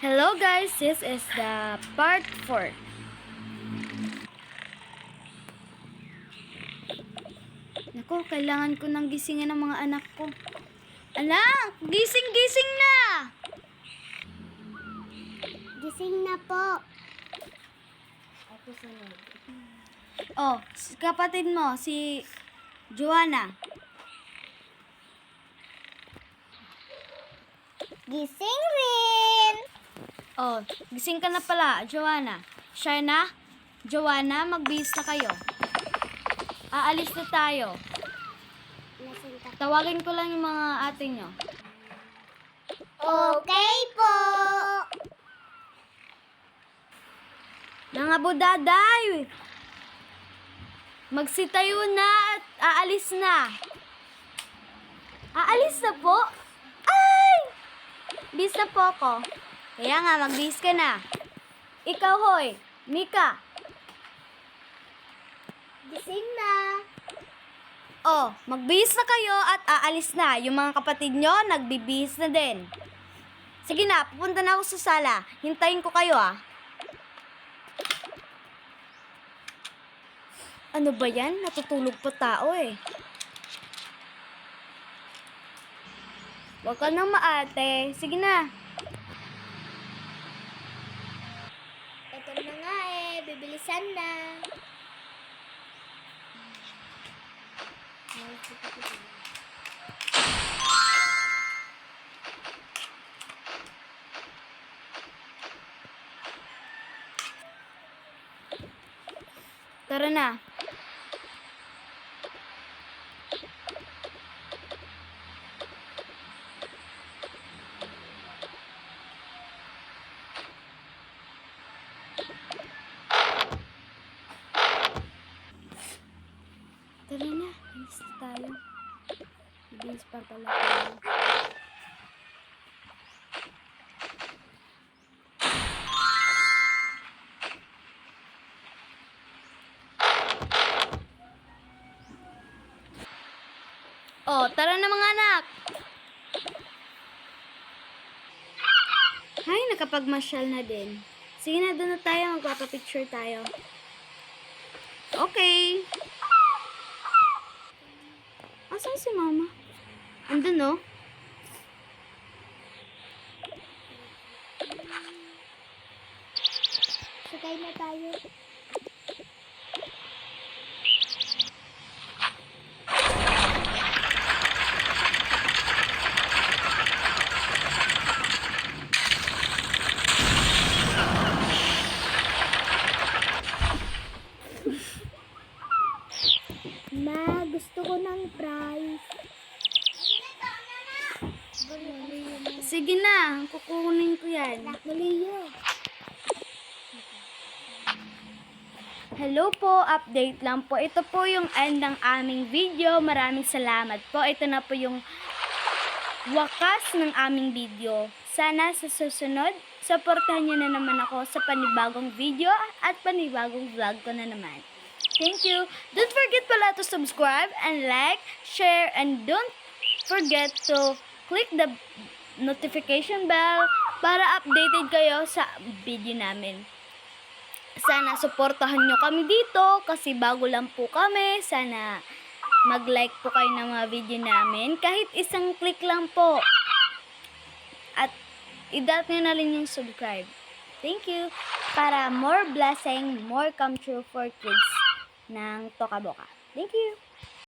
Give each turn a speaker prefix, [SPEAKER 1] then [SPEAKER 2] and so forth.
[SPEAKER 1] Hello guys, this is the part 4. Naku, kailangan ko nang gisingin ng mga anak ko. Anak, gising-gising na!
[SPEAKER 2] Gising na po.
[SPEAKER 1] Oh, kapatid mo, si Joanna.
[SPEAKER 2] Gising rin.
[SPEAKER 1] Oh, gising ka na pala, Joanna. Shaina, Joanna, magbihis na kayo. Aalis na tayo. Tawagin ko lang yung mga ate nyo.
[SPEAKER 2] Okay po.
[SPEAKER 1] Mga budaday! Magsitayo na at aalis na. Aalis na po? Ay! Bis na po ako. Kaya nga, magbihis ka na. Ikaw, hoy, Mika.
[SPEAKER 2] Gising na.
[SPEAKER 1] Oh, magbihis na kayo at aalis na. Yung mga kapatid nyo, nagbibihis na din. Sige na, pupunta na ako sa sala. Hintayin ko kayo, ah. Ano ba yan? Natutulog pa tao eh. Huwag ka nang maate. Sige na.
[SPEAKER 2] Ito na nga eh. Bibilisan na.
[SPEAKER 1] Tara na. Tara na. Alis na tayo. Bilis pa pala tayo. Oh, tara na mga anak. Ay, nakapagmasyal na din. Sige na, doon na tayo. Magpapapicture tayo. Okay. Asan si mama? Andun, no?
[SPEAKER 2] Sakay na tayo. Ma, gusto ko ng prize.
[SPEAKER 1] Sige na, kukunin ko yan.
[SPEAKER 2] Maliyo.
[SPEAKER 1] Hello po, update lang po. Ito po yung end ng aming video. Maraming salamat po. Ito na po yung wakas ng aming video. Sana sa susunod, supportahan nyo na naman ako sa panibagong video at panibagong vlog ko na naman. Thank you. Don't forget pala to subscribe and like, share, and don't forget to click the notification bell para updated kayo sa video namin. Sana suportahan nyo kami dito kasi bago lang po kami. Sana mag-like po kayo ng mga video namin. Kahit isang click lang po. At i-dot nyo na rin yung subscribe. Thank you. Para more blessing, more come true for kids ng Toka Boka. Thank you.